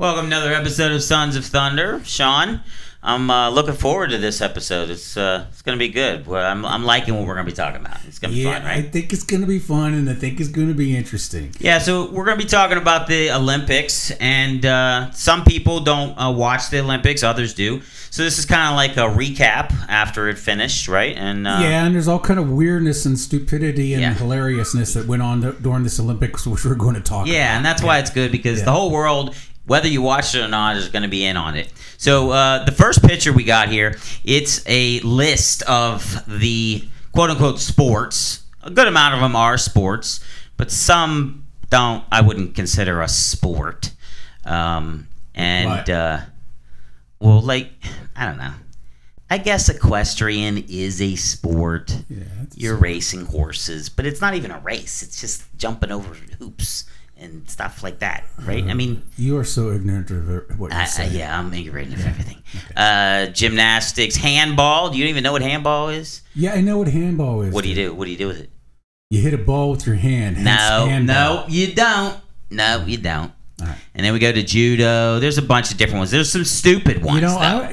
Welcome to another episode of Sons of Thunder. Sean, I'm looking forward to this episode. It's going to be good. I'm liking what we're going to be talking about. It's going to be fun, right? I think it's going to be fun, and I think it's going to be interesting. Yeah, so we're going to be talking about the Olympics, and some people don't watch the Olympics, others do. So this is kind of like a recap after it finished, right? And and there's all kind of weirdness and stupidity and hilariousness that went on during this Olympics, which we're going to talk about. Yeah, and that's why it's good, because the whole world, whether you watch it or not, is going to be in on it. So the first picture we got here, it's a list of the quote-unquote sports. A good amount of them are sports, but some I wouldn't consider a sport. Well, I don't know. I guess equestrian is a sport. Yeah, you're racing horses, but it's not even a race. It's just jumping over hoops and stuff like that, right? I mean, you are so ignorant of what you say. Yeah, I'm ignorant of everything. Okay. Gymnastics, handball. Do you even know what handball is? Yeah, I know what handball is. What do you do? What do you do with it? You hit a ball with your hand. No, you don't. No, you don't. All right. And then we go to judo. There's a bunch of different ones. There's some stupid ones. You know,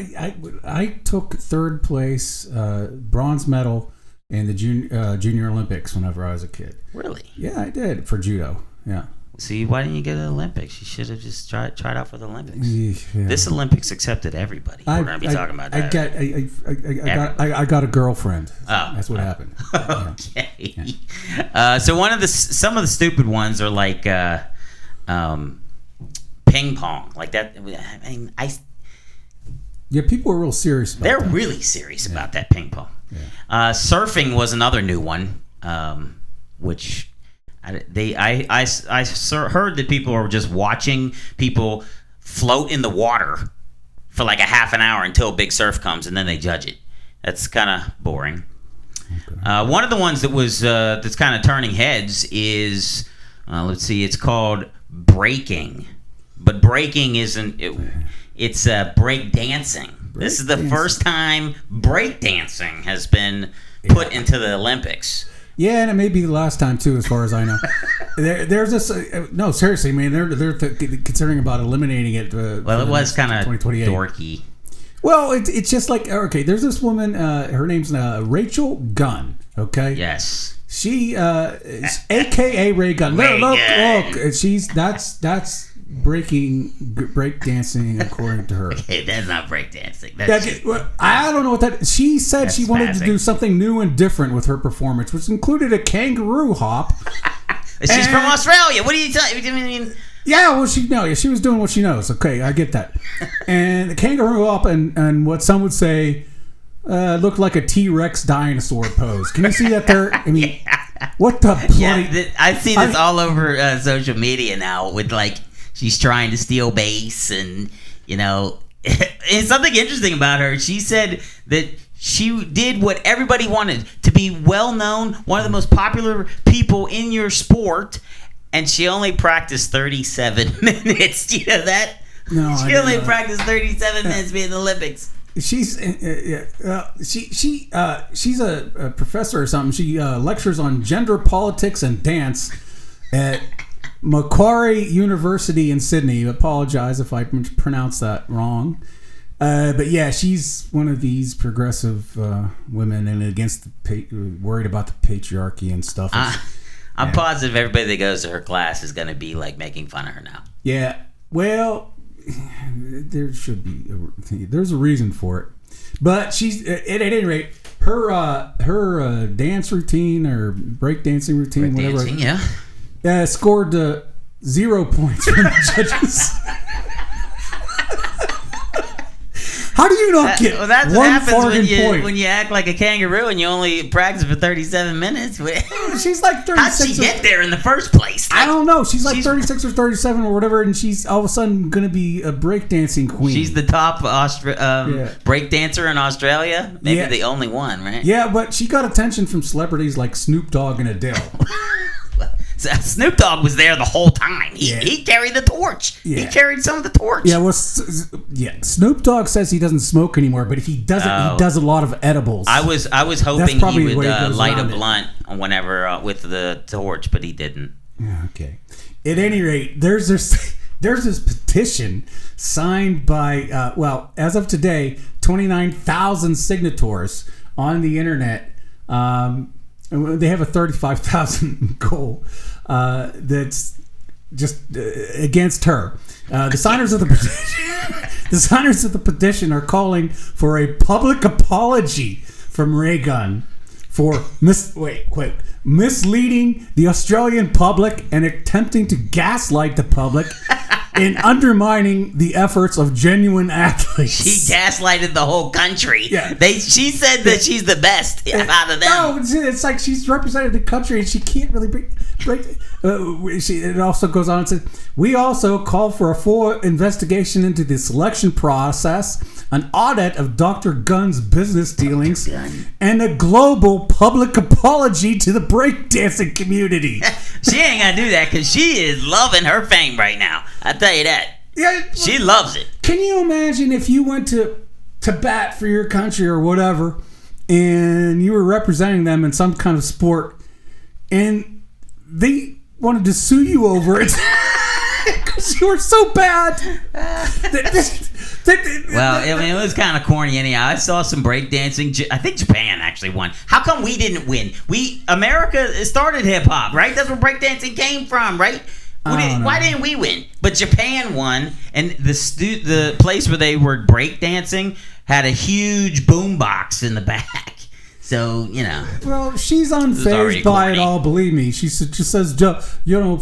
I took third place, bronze medal in the Junior Olympics whenever I was a kid. Really? Yeah, I did for judo. Yeah. See, why didn't you go to the Olympics? You should have just tried out for the Olympics. Yeah. This Olympics accepted everybody. We're going to be talking about that. I got a girlfriend. Oh, that's what happened. Okay. Yeah. So some of the stupid ones are like ping pong, like that. I mean, yeah, people are real serious about They're that. really serious about that ping pong. Yeah. Surfing was another new one, which. I heard that people are just watching people float in the water for like a half an hour until a big surf comes, and then they judge it. That's kind of boring. Okay. One of the ones that was that's kind of turning heads is it's called breaking, but breaking isn't it? It's break dancing. This is the first time break dancing has been put into the Olympics. Yeah, and it may be the last time too, as far as I know. There's this. No, seriously, man. They're considering about eliminating it. Well, it was kind of dorky. Well, it's just like, okay. There's this woman. Her name's Rachel Gunn. Okay. Yes. She is AKA Ray Gunn. Look. That's break dancing according to her. Okay, that's not break dancing. I don't know what that. She said she wanted to do something new and different with her performance, which included a kangaroo hop. She's from Australia. What are you telling? I mean, yeah, well, she was doing what she knows. Okay, I get that. And the kangaroo hop and what some would say looked like a T-Rex dinosaur pose. Can you see that there? I mean, what the bloody? Yeah, I see this all over social media now with like. She's trying to steal base, and and something interesting about her. She said that she did what everybody wanted, to be well known, one of the most popular people in your sport, and she only practiced 37 minutes. Do you know that? No, she only practiced 37 minutes to be in the Olympics. She's she's a professor or something. She lectures on gender politics and dance at Macquarie University in Sydney. I apologize if I pronounced that wrong. But yeah, she's one of these progressive women and worried about the patriarchy and stuff. I'm positive everybody that goes to her class is going to be like making fun of her now. Yeah, well, there's a reason for it. But she's at any rate, her dance routine or break dancing routine, whatever. Scored 0 points from the judges. How do you not get that's one what happens point? When you act like a kangaroo and you only practice for 37 minutes? She's like 36. How'd she get there in the first place? I don't know. She's like 36 or 37 or whatever, and she's all of a sudden going to be a breakdancing queen. She's the top breakdancer in Australia? Maybe the only one, right? Yeah, but she got attention from celebrities like Snoop Dogg and Adele. Snoop Dogg was there the whole time. He carried the torch. Yeah. He carried some of the torch. Yeah, well, Snoop Dogg says he doesn't smoke anymore, but if he doesn't, he does a lot of edibles. I was hoping he would light a blunt whenever with the torch, but he didn't. Okay. At any rate, there's this there's this petition signed by, as of today, 29,000 signatories on the internet. They have a 35,000 goal that's just against her. The signers of the petition are calling for a public apology from Reagan for misleading the Australian public and attempting to gaslight the public and undermining the efforts of genuine athletes. She gaslighted the whole country. Yeah. She said that she's the best out of them. No, it's like she's represented the country and she can't really break. It also goes on and says, we also call for a full investigation into the selection process, an audit of Dr. Gunn's business dealings, and a global public apology to the breakdancing community. She ain't gonna do that because she is loving her fame right now. I tell you that. Yeah, she loves it. Can you imagine if you went to bat for your country or whatever, and you were representing them in some kind of sport, and they wanted to sue you over it because you were so bad? Well, I mean, it was kind of corny anyhow. I saw some breakdancing. I think Japan actually won. How come we didn't win? America started hip hop, right? That's where breakdancing came from, right? Why didn't we win? But Japan won, and the place where they were breakdancing had a huge boombox in the back. So, Well, she's unfazed by it all, believe me. She just says,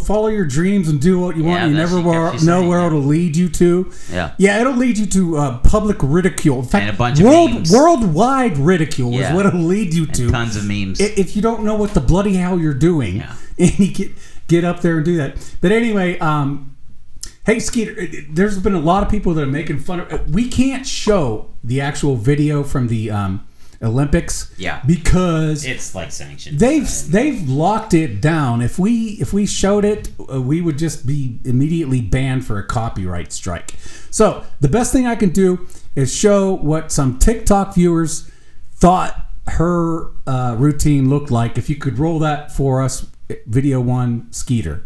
follow your dreams and do what you want. You never know where it'll lead you to. Yeah. Yeah, it'll lead you to public ridicule. In fact, and a bunch of memes. Worldwide ridicule is what it'll lead you to. And tons of memes. If you don't know what the bloody hell you're doing, and you get up there and do that. But anyway, hey, Skeeter, there's been a lot of people that are making fun of... We can't show the actual video from the... Olympics, because it's like sanctioned. They've locked it down. If we showed it, we would just be immediately banned for a copyright strike. So the best thing I can do is show what some TikTok viewers thought her routine looked like. If you could roll that for us, video one, Skeeter.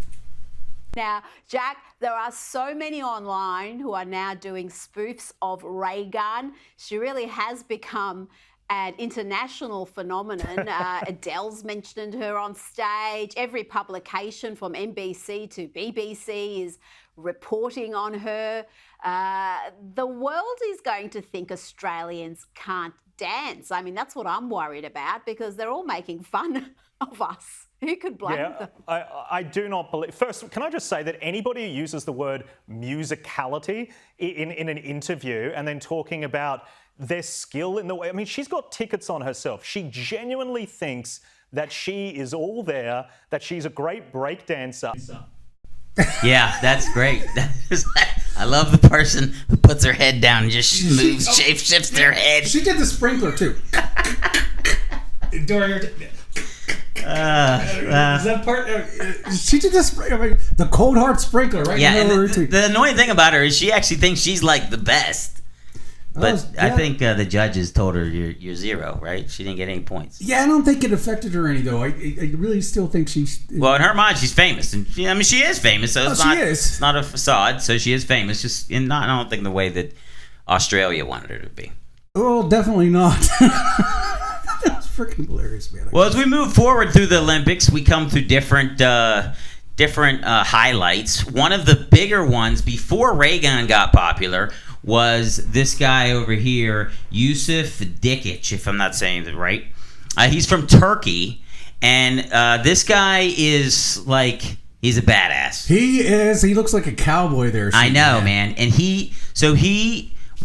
Now, Jack, there are so many online who are now doing spoofs of Reagan. She really has become an international phenomenon. Adele's mentioned her on stage. Every publication from NBC to BBC is reporting on her. The world is going to think Australians can't dance. I mean, that's what I'm worried about, because they're all making fun of us. Who could blame them? I do not believe... First, can I just say that anybody who uses the word musicality in an interview and then talking about their skill in the way... I mean, she's got tickets on herself. She genuinely thinks that she is all there, that she's a great break dancer. Yeah, that's great. I love the person who puts her head down and just moves, shifts their head. She did the sprinkler, too. During her... is that part? She did this. The cold hard sprinkler, right? Yeah, and the annoying thing about her is she actually thinks she's like the best. But I think the judges told her you're zero, right? She didn't get any points. Yeah, I don't think it affected her any, though. I really still think she's... Well, in her mind, she's famous. And she is famous, so it's not a facade. So she is famous, just I don't think the way that Australia wanted her to be. Well, definitely not. That was freaking hilarious, man. Well, as we move forward through the Olympics, we come through different highlights. One of the bigger ones before Reagan got popular was this guy over here, Yusuf Dikic, if I'm not saying it right. He's from Turkey, and this guy is like, he's a badass. He is. He looks like a cowboy there. I know, man. And he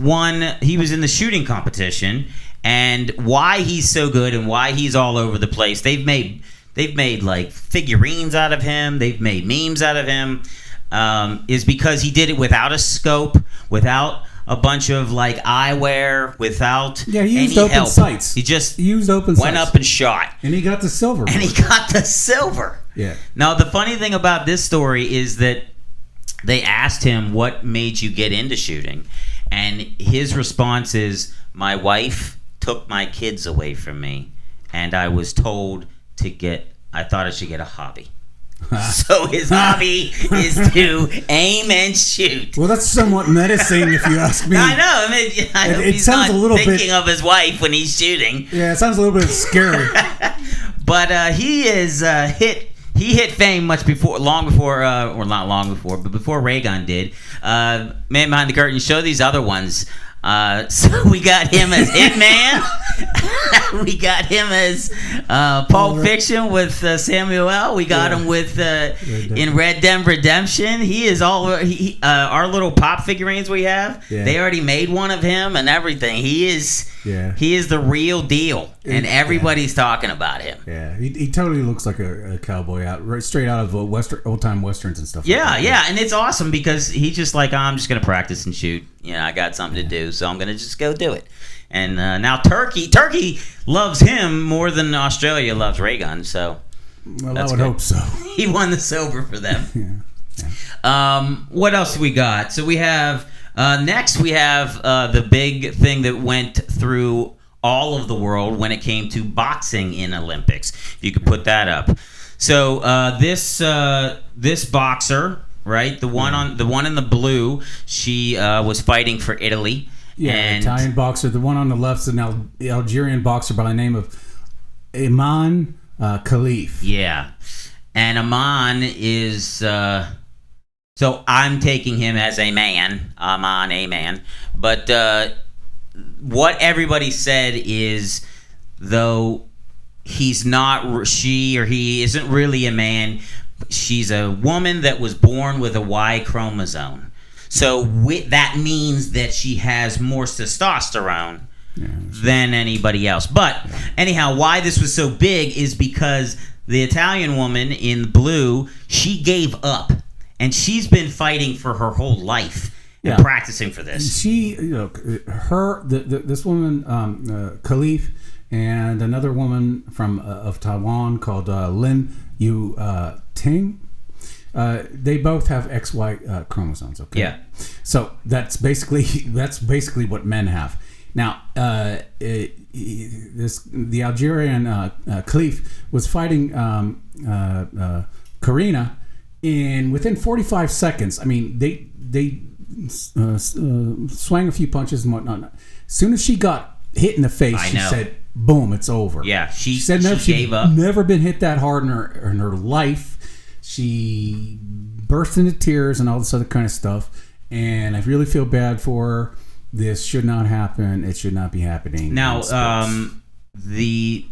won. He was in the shooting competition, and why he's so good and why he's all over the place. They've made like figurines out of him. They've made memes out of him. Is because he did it without a scope, without a bunch of like eyewear, without he used any open help. sights. He just went up and shot, and he got the silver. Yeah. Now the funny thing about this story is that they asked him what made you get into shooting, and his response is, "My wife took my kids away from me, and I was told I thought I should get a hobby." So his hobby is to aim and shoot. Well, that's somewhat menacing, if you ask me. I know. I mean, I hope it he's sounds not a little thinking bit of his wife when he's shooting. Yeah, it sounds a little bit scary. But he is He hit fame long before, or not long before, but before Raygun did. Man Behind the Curtain, show these other ones. So we got him as Hitman. We got him as Pulp Fiction with Samuel L. We got him with in Red Dead Redemption. He is all our little pop figurines we have. Yeah. They already made one of him and everything. He is the real deal, and everybody's talking about him. Yeah, he totally looks like a cowboy straight out of old time westerns and stuff. Yeah, like that. And it's awesome because he's just like, I'm just gonna practice and shoot. I got something to do, so I'm gonna just go do it. And now Turkey loves him more than Australia loves Raygun. So, well, I would hope so. He won the silver for them. Yeah. What else we got? So we have next we have the big thing that went through all of the world when it came to boxing in Olympics. If you could put that up. So this boxer, right, the one in the blue, she was fighting for Italy. Yeah, and Italian boxer. The one on the left is an Algerian boxer by the name of Iman Khalif. Yeah, and Iman is. So I'm taking him as a man. Iman, a man. But what everybody said is, though he's not, she or he isn't really a man. She's a woman that was born with a Y chromosome. So that means that she has more testosterone than anybody else. But anyhow, why this was so big is because the Italian woman in blue, she gave up. And she's been fighting for her whole life and practicing for this. She, this woman, Khalif, and another woman of Taiwan called Lin Yu Ting. They both have XY chromosomes. Okay. Yeah. So that's basically what men have. Now, the Algerian Khalif was fighting Karina, and within 45 seconds, I mean, they swang a few punches and whatnot. As soon as she got hit in the face, she said, "Boom, it's over." Yeah, she said she gave up. Never been hit that hard in her life. She burst into tears and all this other kind of stuff. And I really feel bad for her. This should not happen. It should not be happening. Now, the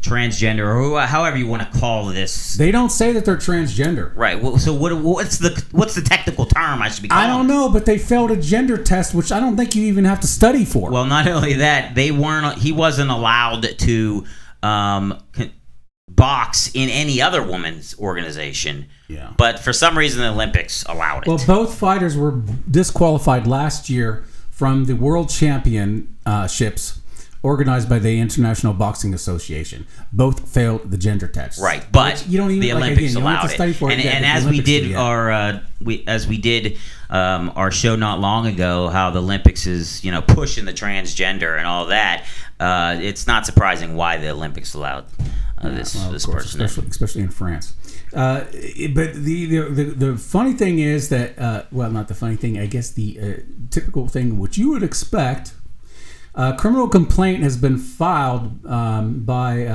transgender, or however you want to call this, they don't say that they're transgender. Right. Well, so what's the technical term I should be calling? I don't know, but they failed a gender test, which I don't think you even have to study for. Well, not only that, he wasn't allowed to box in any other woman's organization. Yeah. But for some reason, the Olympics allowed it. Well, both fighters were disqualified last year from the World Championships organized by the International Boxing Association. Both failed the gender test. Right, but you don't even, the Olympics allowed it. And as we did our show not long ago, how the Olympics is pushing the transgender and all that, it's not surprising why the Olympics allowed this person, especially in France. But the funny thing is that not the funny thing, I guess the typical thing which you would expect. A criminal complaint has been filed by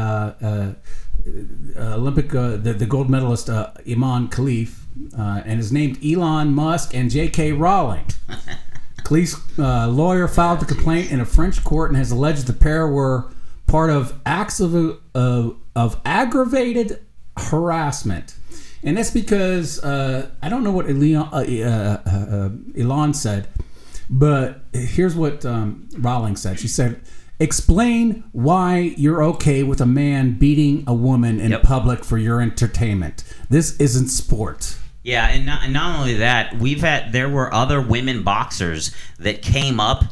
Olympic the gold medalist Iman Khalif, and is named Elon Musk and J.K. Rowling. Khalif's lawyer filed the complaint in a French court and has alleged the pair were part of acts of aggravated harassment. And that's because I don't know what Elon said. But here's what Rowling said. She said, "Explain why you're okay with a man beating a woman in public for your entertainment. This isn't sport." Yeah, and not only that, there were other women boxers that came up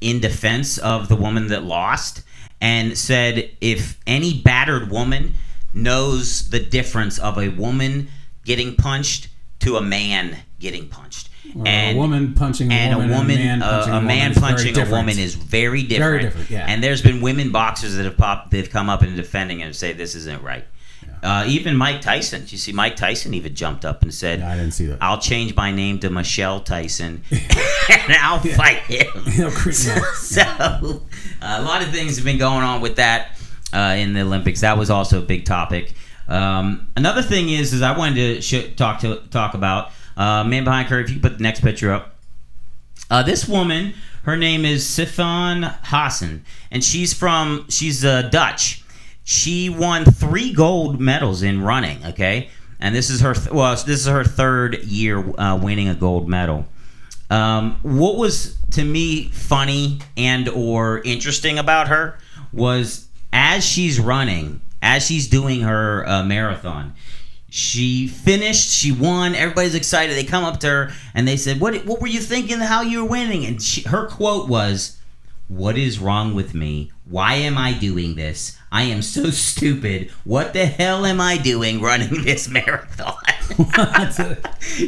in defense of the woman that lost and said, if any battered woman knows the difference of a woman getting punched to a man getting punched. And a woman punching a woman, and a man punching a woman is very different. Very different, yeah. And there's been women boxers that have come up in defending and say this isn't right. Even Mike Tyson. You see, Mike Tyson even jumped up and said, I didn't see that. I'll change my name to Michelle Tyson and I'll fight him. So a lot of things have been going on with that in the Olympics. That was also a big topic. Another thing is I wanted to talk about man behind curve. If you put the next picture up, this woman, her name is Sifan Hassan, and she's Dutch. She won 3 gold medals in running. Okay, and this is her third year winning a gold medal. What was to me funny and or interesting about her was as she's doing her marathon, she finished, she won, everybody's excited. They come up to her and they said, what were you thinking, how you were winning? And her quote was, "What is wrong with me? Why am I doing this? I am so stupid. What the hell am I doing running this marathon?"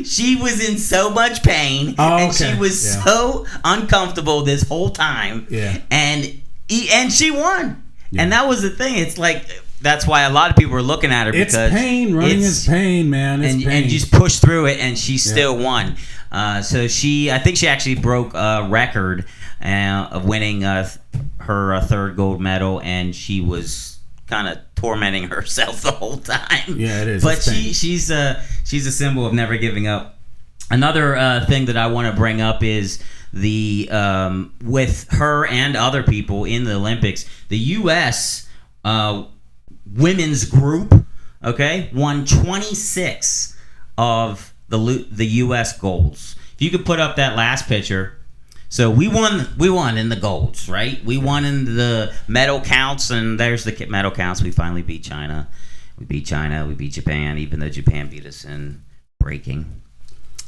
She was in so much pain, and she was so uncomfortable this whole time, and she won. And that was the thing. It's like, that's why a lot of people are looking at her, because it's pain. Running is pain, man. It's pain. And just pushed through it, and she still won. So I think she actually broke a record of winning her third gold medal, and she was kind of tormenting herself the whole time. Yeah, it is. But she's a symbol of never giving up. Another thing that I want to bring up is the with her and other people in the Olympics, the U.S. Women's group, won 26 of the U.S. golds. If you could put up that last picture. So we won in the golds, right? We won in the medal counts, and there's the medal counts. We finally beat China. We beat Japan, even though Japan beat us in breaking.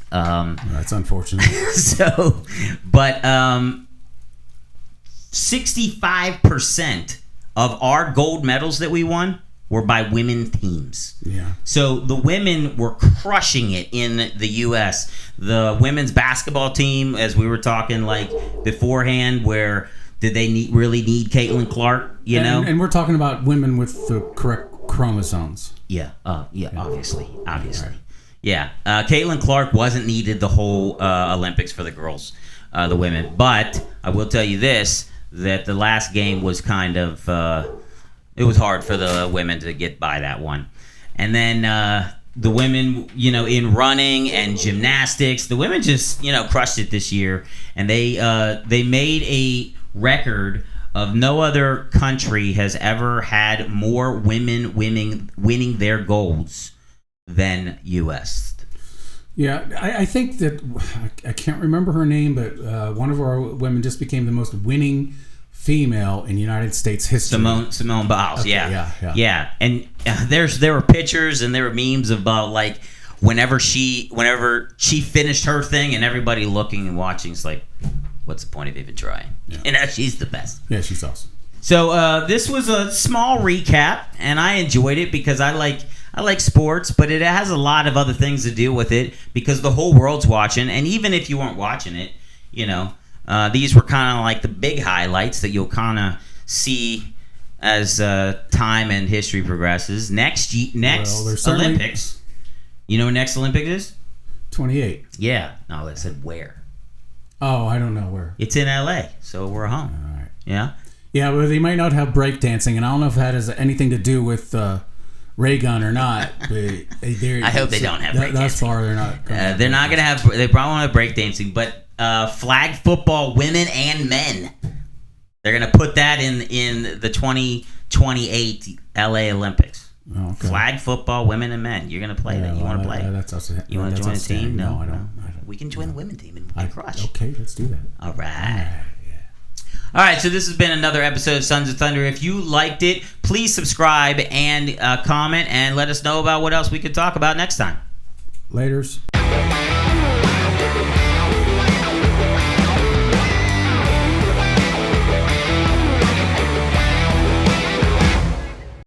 That's unfortunate. 65% of our gold medals that we won were by women teams. Yeah. So the women were crushing it in the U.S. The women's basketball team, as we were talking like beforehand, where did they really need Caitlin Clark? And we're talking about women with the correct chromosomes. Yeah. Obviously. Right. Yeah. Caitlin Clark wasn't needed the whole Olympics for the girls, the women. But I will tell you this, that the last game was kind of... it was hard for the women to get by that one. And then the women, in running and gymnastics, the women just, crushed it this year. And they made a record of no other country has ever had more women winning their golds than U.S. Yeah, I think that, I can't remember her name, but one of our women just became the most winning female in United States history. Simone Biles. Okay, yeah. And there were pictures and there were memes about like whenever she finished her thing and everybody looking and watching, it's like, what's the point of even trying? Yeah. She's the best. Yeah, she's awesome. So this was a small recap, and I enjoyed it because I like sports, but it has a lot of other things to deal with it because the whole world's watching, and even if you weren't watching it, these were kind of like the big highlights that you'll kind of see as time and history progresses. Next Olympics. You know what next Olympics is? 28. Yeah. No, I said where. Oh, I don't know where. It's in L.A., so we're home. All right. Yeah? Yeah, well, they might not have breakdancing, and I don't know if that has anything to do with ray gun or not. But I hope they don't have breakdancing. Thus far, they're not. They're not going to have. They probably won't have breakdancing, but flag football, women and men. They're going to put that in the 2028 LA Olympics. Oh, okay. Flag football, women and men. You're going to play that. You want to play? That's awesome. You want to join a team? No, I don't. We can join the women team and crush. Okay, let's do that. All right. All right, so this has been another episode of Sons of Thunder. If you liked it, please subscribe and comment and let us know about what else we could talk about next time. Laters.